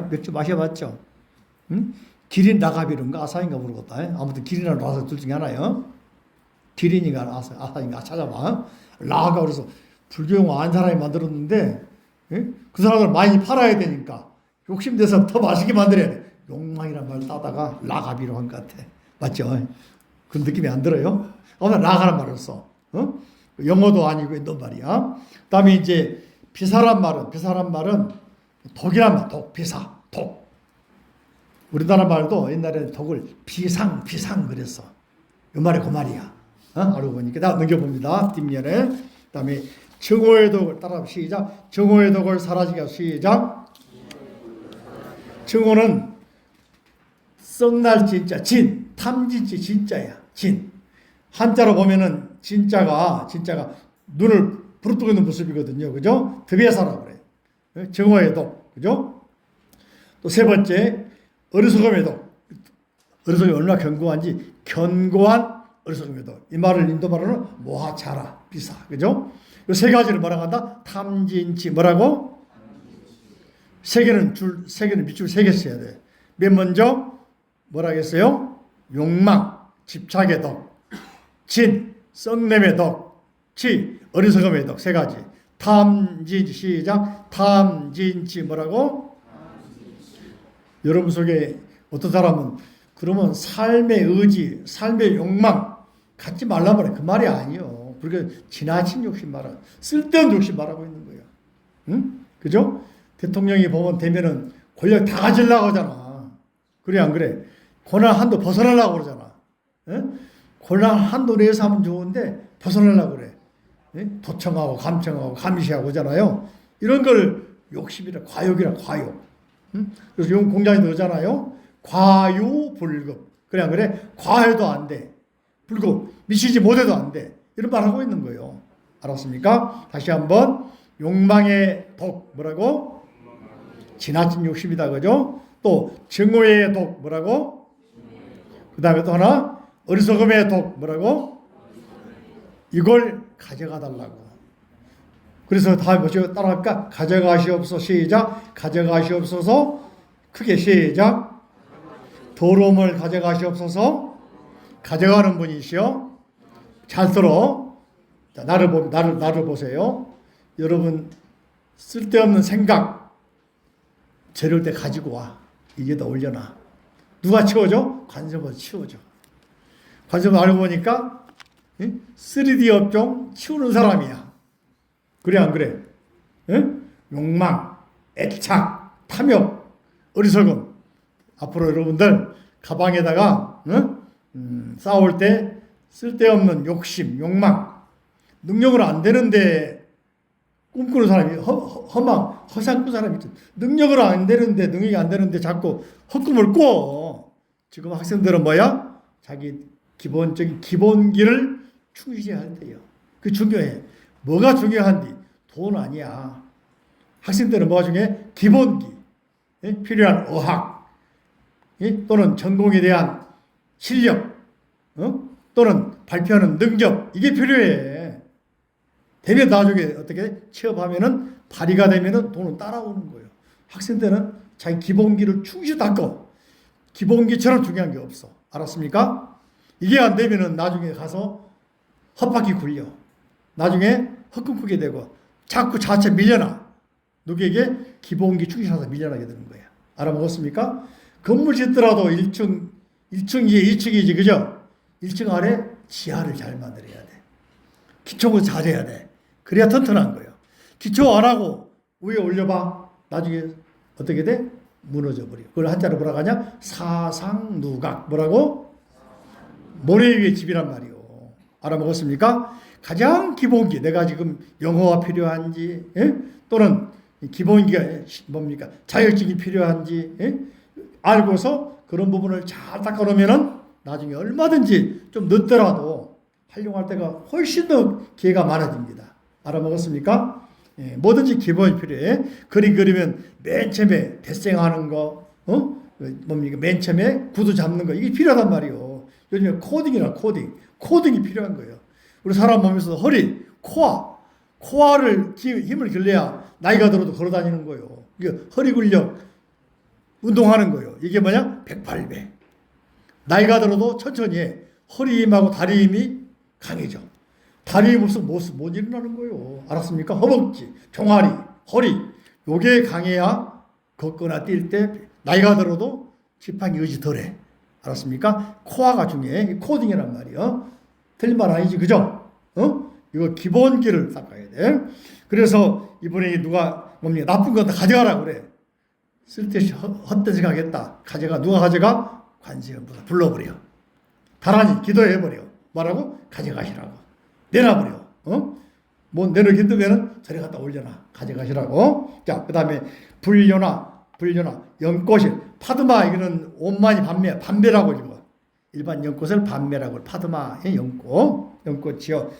맥주 마셔봤죠? 응? 기린 라가비로인가 아사인가 모르겠다. 아무튼 기린이랑 라사 둘 중에 하나요. 기린인가 아사인가 찾아봐. 라가 그래서 불교 용어 안 사람이 만들었는데 그 사람들 많이 팔아야 되니까 욕심내서 더 맛있게 만들어야 돼. 욕망이란 말 따다가 라가비로 한 것 같아. 맞죠? 그 느낌이 안 들어요? 라가란 말을 써. 영어도 아니고 있는 말이야. 그 다음에 이제 비사란 말은 독이란 말, 독. 우리나라 말도 옛날에 독을 비상 그랬어. 이 말이 그 말이야. 알고 보니까. 다 넘겨봅니다. 뒷면에. 그 다음에 정오의 독을 따라 시작. 정오의 독을 사라지게 시작. 정오는 썩날 진짜 탐진치 진짜야. 한자로 보면은 진짜가 눈을 부릅뜨고 있는 모습이거든요. 그죠? 득배사라고 그래. 정오의 독. 그죠? 또 세 번째, 어리석음의 독. 어리석음이 얼마나 견고한지, 견고한 어리석음의 독. 이 말을 인도 말로는 모하차라, 비사. 그죠? 이 세 가지를 뭐라고 한다? 탐진치. 뭐라고? 세 개는 밑줄 세 개 써야 돼. 맨 먼저, 뭐라 했어요? 욕망, 집착의 독. 썩냄의 독. 어리석음의 독. 세 가지. 탐진치 시작. 탐진치 뭐라고? 여러분 속에 어떤 사람은 그러면 삶의 의지, 삶의 욕망 갖지 말란 말이야. 그 말이 아니요. 그러니까 지나친 욕심 말아. 쓸데없는 욕심 말하고 있는 거야. 응? 그죠? 대통령이 되면은 권력 다 가지려고 하잖아. 그래 안 그래? 권한 한도 벗어나려고 그러잖아. 응? 권한 한도 내에서 하면 좋은데 벗어나려고 그래. 응? 도청하고 감청하고 감시하고 그러잖아요. 이런 걸 욕심이라 과욕이라 과욕. 응? 그래서 용 공장에도 그러잖아요. 과유불급. 그래 안 그래? 과해도 안 돼. 불급. 미치지 못해도 안 돼. 이런 말 하고 있는 거예요. 알았습니까? 다시 한번 욕망의 독 뭐라고? 지나친 욕심이다. 그죠? 또 정오의 독 뭐라고? 그 다음에 또 하나 어리석음의 독 뭐라고? 이걸 가져가 달라고. 그래서 다 뭐죠? 따라할까? 가져가시옵소서. 시작. 가져가시옵소서. 크게 시작. 더러움을 가져가시옵소서. 가져가는 분이시여. 잘 들어. 자, 나를 보세요. 여러분 쓸데없는 생각 재료일 때 가지고 와. 이게다 올려놔. 누가 치워줘? 관세음보사 치워줘. 관세음보사 알고 보니까 3D 업종 치우는 사람이야. 그래 안 그래? 욕망, 애착, 탐욕, 어리석음. 앞으로 여러분들 가방에다가 싸울 때 쓸데없는 욕심, 욕망, 능력으로 안 되는데 꿈꾸는 사람이 허망, 허상꾼 사람이 있죠. 능력으로 안 되는데 능력이 안 되는데 자꾸 헛꿈을 꿔. 지금 학생들은 뭐야? 자기 기본적인 기본기를 충실해야 한대요. 그게 중요해. 뭐가 중요한디? 돈 아니야. 학생들은 뭐가 중요해? 기본기. 필요한 어학 또는 전공에 대한 실력 또는 발표하는 능력 이게 필요해. 되면 나중에 어떻게 취업하면은 발휘가 되면은 돈은 따라오는 거예요. 학생들은 자기 기본기를 충실히 닦고 기본기처럼 중요한 게 없어. 알았습니까? 이게 안 되면은 나중에 가서 헛바퀴 굴려. 나중에 헛꿈꾸게 되고 자꾸 자체 밀려나. 누구에게? 기본기 충실해서 밀려나게 되는 거야. 알아먹었습니까? 건물 짓더라도 1층, 1층이 1층이지, 그죠? 1층 아래 지하를 잘 만들어야 돼. 기초부터 잘해야 돼. 그래야 튼튼한 거예요. 기초 안 하고 위에 올려봐. 나중에 어떻게 돼? 무너져 버려. 그걸 한자로 뭐라고 하냐? 사상누각. 뭐라고? 모래 위에 집이란 말이요. 알아먹었습니까? 가장 기본기, 내가 지금 영어가 필요한지, 또는 기본기가 뭡니까? 자격증이 필요한지, 알고서 그런 부분을 잘 닦아놓으면은 나중에 얼마든지 좀 늦더라도 활용할 때가 훨씬 더 기회가 많아집니다. 알아먹었습니까? 뭐든지 기본이 필요해. 그림 그리면 맨 처음에 데생하는 거, 뭡니까? 맨 처음에 구두 잡는 거, 이게 필요하단 말이에요. 요즘에 코딩이나 코딩이 필요한 거예요. 우리 사람 몸에서 허리, 코어를 힘을 길러야 나이가 들어도 걸어 다니는 거예요. 이게 허리 근력 운동하는 거예요. 이게 뭐냐? 108배. 나이가 들어도 천천히 해. 허리 힘하고 다리 힘이 강해져. 다리 힘 없으면 못 일어나는 거예요. 알았습니까? 허벅지, 종아리, 허리. 요게 강해야 걷거나 뛸 때 나이가 들어도 지팡이 의지 덜해. 알았습니까? 코어가 중요해. 코딩이란 말이요. 틀린 말 아니지, 그죠? 이거 기본기를 닦아야 돼. 그래서 이번에 누가 뭡니까? 나쁜 건 다 가져가라 그래. 쓸데없이 헛된 생각했다. 누가 가져가? 관세음보사 불러버려. 다란히 기도해버려. 뭐라고? 가져가시라고. 내놔버려. 뭐 내놓기 힘들면은 저리 갖다 올려놔. 가져가시라고. 자, 그 다음에 불려나, 연꽃이, 파드마, 이거는 온만이 반매라고 읽어. 일반 연꽃을 반매라고, 파드마의 연꽃이요.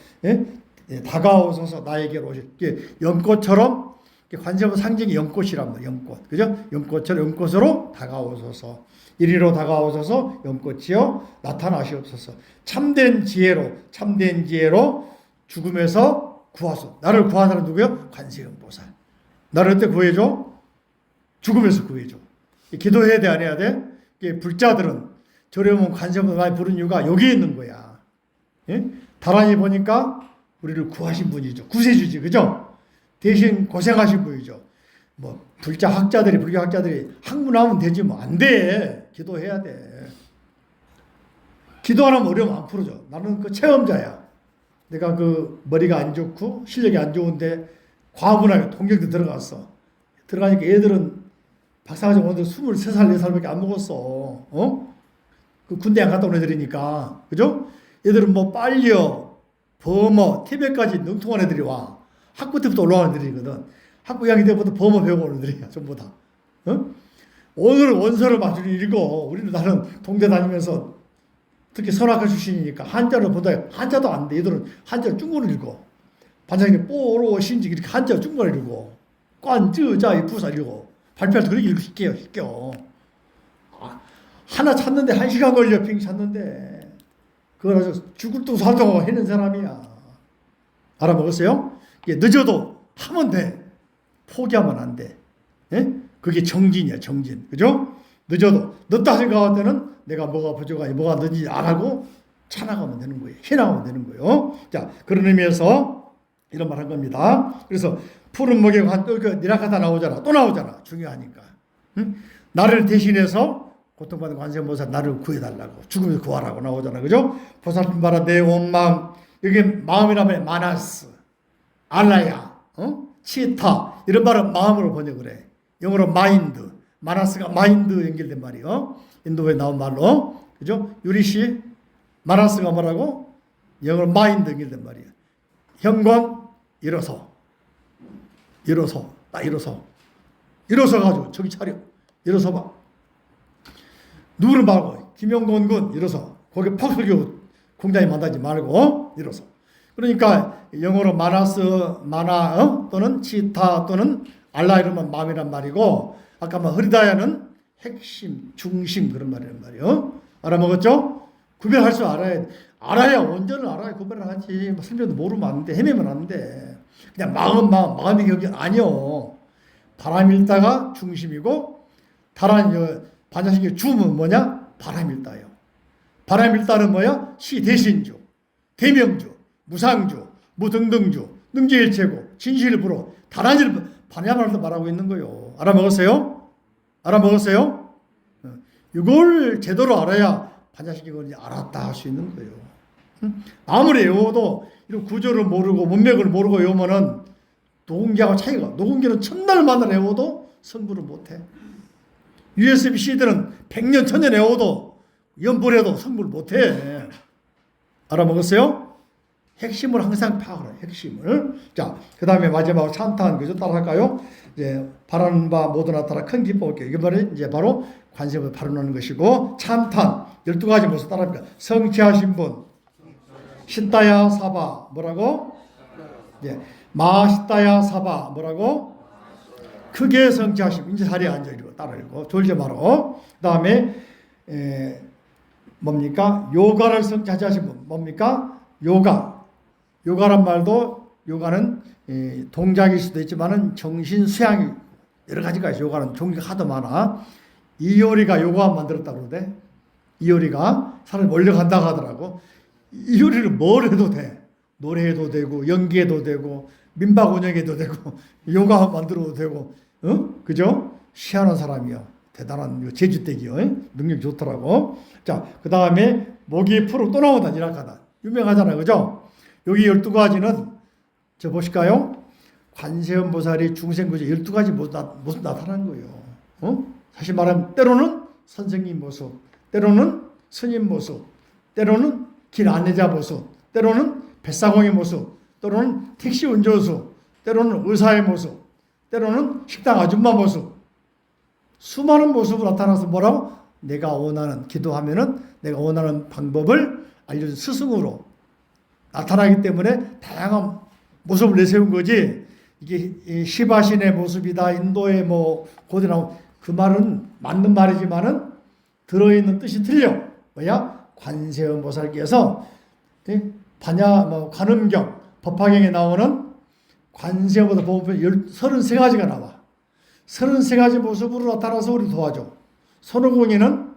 다가오소서 나에게로 오실. 연꽃처럼 관세음보사 상징이 연꽃이란 말이에요. 연꽃. 그죠? 연꽃처럼 연꽃으로 다가오소서. 이리로 다가오소서. 연꽃이요. 나타나시옵소서. 참된 지혜로 죽음에서 구하소. 나를 구한 사람 누구요? 관세음보살. 나를 어떻게 구해줘? 죽음에서 구해줘. 기도해야 돼, 안 해야 돼? 불자들은 저렴한 관세음보살 많이 부른 이유가 여기에 있는 거야. 다란히 보니까 우리를 구하신 분이죠. 구세주지, 그죠? 대신 고생하신 분이죠. 뭐 불교 학자들이 학문하면 되지 뭐 안 돼. 기도해야 돼. 기도 안 하면 어려움 안 풀어져. 나는 그 체험자야. 내가 그 머리가 안 좋고 실력이 안 좋은데 과학문학에 통경대 들어갔어. 들어가니까 애들은 박사과정 오는데 23살, 4살밖에 안 먹었어. 그 군대 안 갔다 온 애들이니까. 그죠? 애들은 뭐 빨려, 범어, 티벳까지 능통한 애들이 와. 학부 때부터 올라오는 애들이거든. 학부 2학년 때부터 범어 배워오는 애들이야. 전부 다. 오늘 원서를 마주리 읽어. 나는 동대 다니면서 특히 선악과 출신이니까 한자를 보다 한자도 안 돼. 얘들은 한자를 중국어를 읽어. 반장님 뽀로 신지 이렇게 한자 중국어를 읽어. 꽌쯔자이 부사 읽어. 발표할 때 그렇게 읽고 쉽게요. 하나 찾는데 1시간 걸려. 빙 찾는데. 그걸 아주 죽을 둥 살둥 해는 사람이야. 알아먹었어요? 이게 늦어도 하면 돼. 포기하면 안 돼. 예? 그게 정진이야, 정진. 그죠? 늦어도, 늦다 생각할 때는 내가 뭐가 부족하니, 뭐가 늦은지 안 하고 차나가면 되는 거예요. 해나가면 되는 거예요. 자, 그런 의미에서 이런 말 한 겁니다. 그래서 푸른 목에 또 니락하다 나오잖아. 또 나오잖아. 중요하니까. 응? 나를 대신해서 고통받는 관세음보살 나를 구해달라고. 죽음에서 구하라고 나오잖아. 그죠? 보살핌 받아 내 온 마음. 여기 마음이라면 마나스, 알라야, 치타. 이런 말은 마음으로 번역을 해. 영어로 마인드. 마나스가 마인드 연결된 말이요. 인도에 나온 말로. 그죠? 유리씨, 마나스가 뭐라고? 영어로 마인드 연결된 말이에요. 현관, 일어서. 일어서. 딱 일어서. 일어서 가지고 저기 차려. 일어서 봐. 누구를 말고 김영곤 군 일어서. 거기 퍽 설교 공장에 만나지 말고 일어서. 그러니까 영어로 마나스, 마나 또는 치타 또는 알라 이러면 마음이란 말이고 아까 뭐 흐리다야는 핵심, 중심 그런 말이란 말이에요. 알아먹었죠? 구별할 줄 알아야 원전을 알아야 구별을 하지. 설명도 모르면 안 돼. 헤매면 안 돼. 그냥 마음이 여기 아니요. 바람 일다가 중심이고 다른 반야신경 주는 뭐냐? 바람 일다요. 바람 일다는 뭐야? 시 대신주, 대명주, 무상주, 무등등주, 능지일체고, 진실부로, 다란일 반야말도 말하고 있는 거요. 알아먹었어요? 알아먹었어요? 이걸 제대로 알아야 반야신경을 알았다 할 수 있는 거예요. 아무리 외워도 이런 구조를 모르고 문맥을 모르고 외우면은 노공기하고 차이가, 노공기는 첫날 만날 외워도 성불을 못해. USB CD는 100년, 1000년 외워도 연불해도 성불을 못해. 알아먹었어요? 핵심을 항상 파악을 해요. 핵심을. 자, 그 다음에 마지막으로 찬탄, 그죠? 따라할까요? 이제, 바라는 바 모두 나타나 큰 기뻐 올게요. 이게 바로 이제 바로 관세음을 바라는 것이고, 찬탄, 12가지 모습 따라합니까? 성취하신 분. 신따야 사바, 뭐라고? 예. 마시따야 사바, 뭐라고? 크게 성취하신 분. 이제 자리에 앉아 있고, 따라 읽고, 졸지 말어. 그 다음에, 뭡니까? 요가를 성취하신 분. 뭡니까? 요가. 요가란 말도 요가는 동작일 수도 있지만은 정신 수양이 여러 가지가 있어요. 요가는 종류가 하도 많아. 이효리가 요가 만들었다고 그러대. 이효리가 사람이 몰려간다고 하더라고. 이효리를 뭘 해도 돼. 노래해도 되고 연기해도 되고 민박 운영해도 되고 요가 만들어도 되고 그죠? 희한한 사람이요. 대단한 제주댁이요. 능력이 좋더라고. 자, 그 다음에 목이 풀어 또 나오다 이락하다. 유명하잖아요. 그죠? 여기 12가지는 저 보실까요? 관세음보살이 중생구조 12가지 모습 나타난 거예요. 사실 말하면 때로는 선생님 모습, 때로는 스님 모습, 때로는 길 안내자 모습, 때로는 뱃사공의 모습, 때로는 택시 운전수, 때로는 의사의 모습, 때로는 식당 아줌마 모습. 수많은 모습으로 나타나서 뭐라고? 내가 원하는, 기도하면은 내가 원하는 방법을 알려준 스승으로 나타나기 때문에 다양한 모습을 내세운 거지. 이게 시바신의 모습이다. 인도의 뭐 고대 나온 그 말은 맞는 말이지만은 들어있는 뜻이 틀려. 뭐야? 관세음보살께서 관음경, 법화경에 나오는 관세음보살 보면 33가지가 나와. 33가지 모습으로 나타나서 우리 도와줘. 손오공이는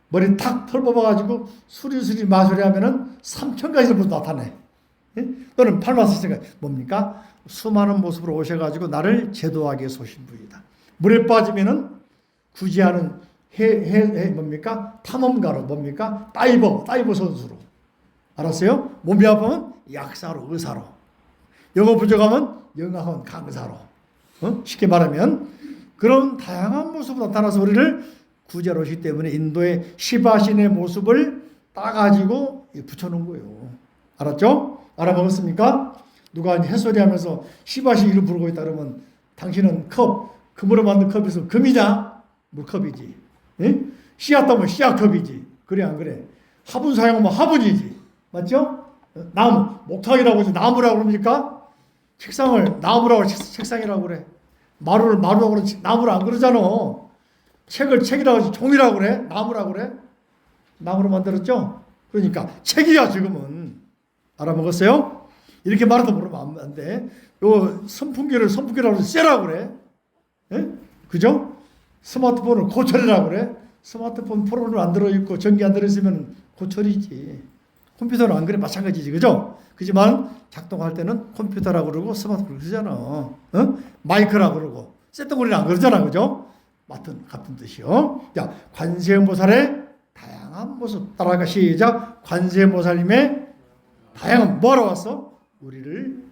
머리 탁 털 뽑아가지고 수리수리 마수리 하면은 3000가지 모습 나타내. 또는 팔마스가 뭡니까? 수많은 모습으로 오셔가지고 나를 제도하게 해서 오신 분이다. 물에 빠지면은 구제하는 뭡니까? 탐험가로 뭡니까? 다이버 선수로. 알았어요? 몸이 아프면 약사로, 의사로. 영어 부족하면 영어학원 강사로. 쉽게 말하면 그런 다양한 모습으로 나타나서 우리를 구제로 오시기 때문에 인도의 시바신의 모습을 따가지고 붙여놓은 거예요. 알았죠? 알아먹었습니까? 누가 햇소리 하면서 시바신 이름 부르고 있다 그러면 당신은 금으로 만든 컵에서 금이냐? 물컵이지. 예? 씨앗 따면 씨앗컵이지. 그래 안 그래? 화분 사용하면 화분이지. 맞죠? 나무, 목탁이라고 해서 나무라고 그럽니까? 책상을 나무라고 책상이라고 그래. 마루를 마루라고 그러지. 나무를 안 그러잖아. 책을 책이라고 하지. 종이라고 그래. 나무라고 그래. 나무로 만들었죠? 그러니까 책이야 지금은. 알아먹었어요? 이렇게 말해도 모르면 안 돼. 요 선풍기라고 쎄라고 그래. 예? 그죠? 스마트폰을 고철이라고 그래. 스마트폰 프로그램 안 들어있고 전기 안 들어있으면 고철이지. 컴퓨터는 안 그래? 마찬가지지. 그죠? 그지만 작동할 때는 컴퓨터라고 그러고 스마트폰 그러잖아. 어? 마이크라고 그러고 쇳덩어리는 안 그러잖아. 그죠? 같은 뜻이요. 자, 관세음보살의 다양한 모습 따라가 시작. 관세음보살님의 다양한 뭐하러 왔어? 우리를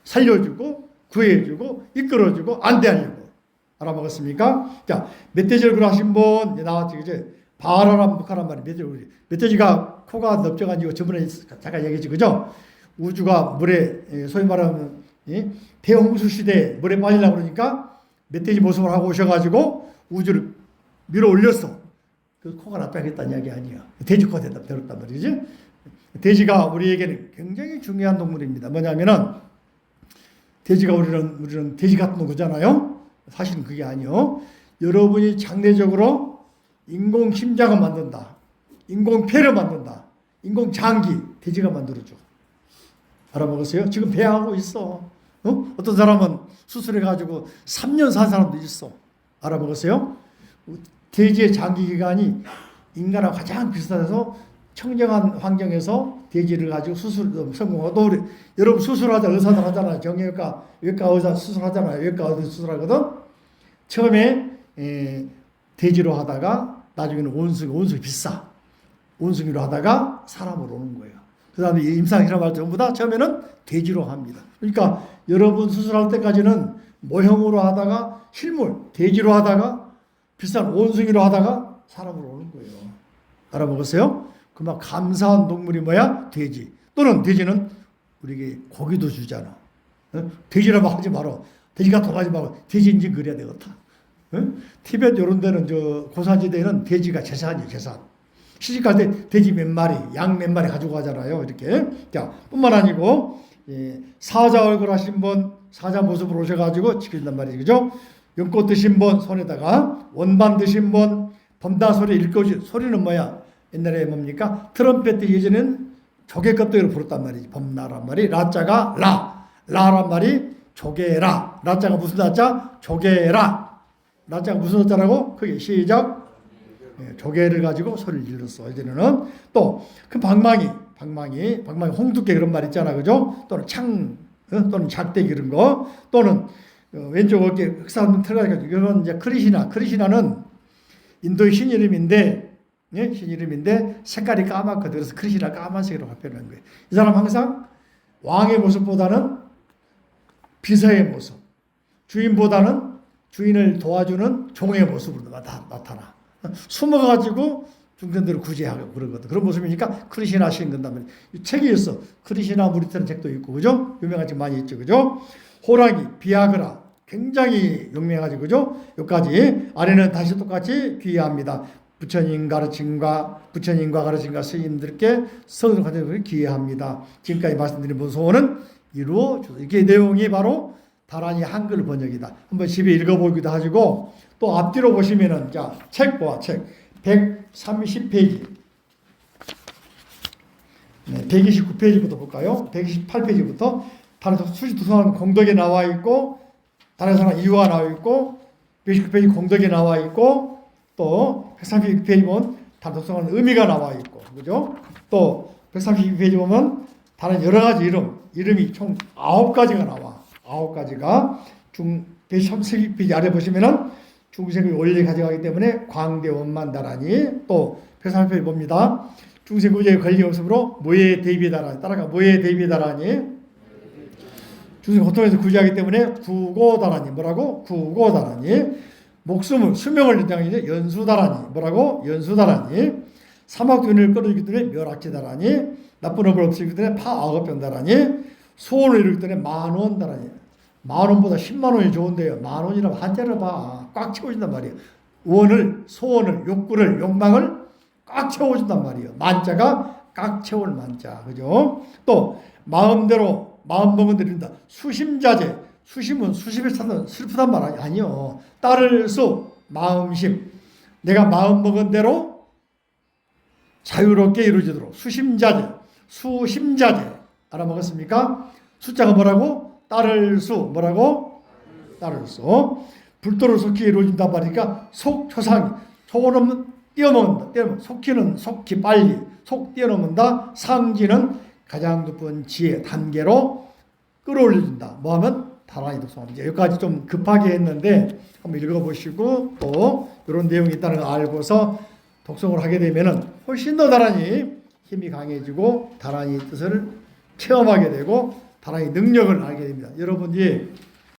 살려주고 구해주고 이끌어주고 안대하려고. 알아먹었습니까? 자, 멧돼지를 하신 분 나왔지. 이제 바라람 북하란 말이 멧돼지가 코가 넓적가지고 저번에 잠깐 얘기했지. 그죠? 우주가 물에 소위 말하면 대홍수 시대에 물에 빠지려고 그러니까 멧돼지 모습을 하고 오셔가지고 우주를 밀어 올렸어. 그 코가 나타나겠다는 이야기 아니야. 돼지 코가 되었단 말이지. 돼지가 우리에게는 굉장히 중요한 동물입니다. 뭐냐면은 돼지가 우리는 돼지 같은 거잖아요. 사실은 그게 아니요. 여러분이 장래적으로 인공 심장을 만든다. 인공 폐를 만든다. 인공 장기 돼지가 만들어줘. 알아먹었어요? 지금 배양하고 있어. 어떤 사람은 수술해가지고 3년 산 사람도 있어. 알아먹었어요? 돼지의 장기 기간이 인간하고 가장 비슷해서 청정한 환경에서 돼지를 가지고 성공하고 또 여러분 수술하자 의사들 하잖아요. 정형외과 의사 수술하잖아요. 외과 의사 수술하거든. 처음에 돼지로 하다가 나중에는 원숭이 비싸. 원숭이로 하다가 사람으로 오는 거예요. 그 다음에 임상실험할 때 전부 다 처음에는 돼지로 합니다. 그러니까 여러분 수술할 때까지는 모형으로 하다가 실물, 돼지로 하다가 비싼 원숭이로 하다가 사람으로 오는 거예요. 알아먹었어요? 그만 감사한 동물이 뭐야? 돼지. 또는 돼지는 우리에게 고기도 주잖아. 돼지라고 하지 마라. 돼지 같은 거 하지 말고 돼지인지 그래야 되겠다. 티벳 이런 데는 고산지대에는 돼지가 재산이에요. 재산. 시집갈 때 돼지 몇 마리, 양 몇 마리 가지고 가잖아요. 이렇게. 자, 뿐만 아니고 사자 얼굴 하신 분, 사자 모습으로 오셔가지고 지켜준단 말이죠. 그죠? 연꽃 드신 분 손에다가 원반 드신 분 범다 소리 읽어주. 소리는 뭐야? 옛날에 뭡니까? 트럼펫 때 예전에는 조개껍데기로 불었단 말이지. 범라란 말이 라자가 라란 말이 조개라. 라자가 무슨 라자? 조개라. 라자가 무슨 라자라고? 그게 시작. 조개를 가지고 소리를 질렀어. 이제는 또 그 방망이 홍두깨 그런 말 있잖아. 그죠? 또는 또는 작대기 이런 거. 또는 왼쪽 어깨 흑사 한번 틀어가지고 이건 이제 크리시나는 인도의 신 이름인데 색깔이 까맣거든. 그래서 크리시나 까만색으로 발표하는 거예요. 이 사람 항상 왕의 모습보다는 비서의 모습, 주인보다는 주인을 도와주는 종의 모습으로 나타나. 숨어가지고 중생들을 구제하고 그러거든. 그런 모습이니까 크리시나 신 건다면 책이 있어. 크리시나 무리타는 책도 있고, 그죠? 유명한 책 많이 있죠, 그죠? 호랑이, 비아그라 굉장히 유명하지, 그죠? 여기까지 아래는 다시 똑같이 귀의합니다. 부처님과 가르침과 스님들께 선을 가져서 기회합니다. 지금까지 말씀드린 모든 소원은 이루어져. 이게 내용이 바로 다란이 한글 번역이다. 한번 집에 읽어보기도 하시고 또 앞뒤로 보시면은 책 130페이지 129페이지부터 볼까요? 128페이지부터 다른 수지 도서관 공덕에 나와 있고 다른 사람 이유가 나와 있고 129페이지 공덕에 나와 있고 또 132페이지 보면 다른 도서관 의미가 나와 있고 그죠? 또 132페이지 보면 다른 여러 가지 이름이 총 9가지가 나와. 9가지가 132페이지 아래 보시면은 중생의 원리 가져가기 때문에 광대원만다라니 또 130페이지 봅니다. 중생구제의 권리 없으므로 모해 대비다라니 따라가 모해 대비다라니 중생 고통에서 구제하기 때문에 구고다라니 뭐라고? 구고다라니 수명을 연장하기 연수다라니 뭐라고? 연수다라니 사막균을 끌어주기 때문에 멸악지다라니 나쁜 업을 없애기 때문에 파악업병다라니 소원을 이루기 때문에 만원다라니 만원보다 10만원이 좋은데요. 만원이라면 한자를 봐. 꽉 채워준단 말이에요. 소원을, 욕구를, 욕망을 꽉 채워준단 말이에요. 만자가 꽉 채울 만자. 그죠? 또, 마음대로, 마음먹은 대로 된다. 수심자재. 수심은 수십을 찾는 슬프단 말 아니요. 따를 수, 마음심. 내가 마음먹은 대로 자유롭게 이루어지도록 수심자재, 수심자재 알아먹었습니까? 숫자가 뭐라고? 따를 수 뭐라고? 따를 수. 불도로 속히 이루어진단 말이니까 속초상 소는 뛰어넘는다. 속히는 속히 빨리 속 뛰어넘는다. 상지는 가장 높은 지혜 단계로 끌어올려준다. 뭐하면 다란히 독송합니다. 여기까지 좀 급하게 했는데 한번 읽어보시고 또 이런 내용이 있다는 걸 알고서 독송을 하게 되면은 훨씬 더 다란히 힘이 강해지고 다란히 뜻을 체험하게 되고 다란히 능력을 알게 됩니다. 여러분이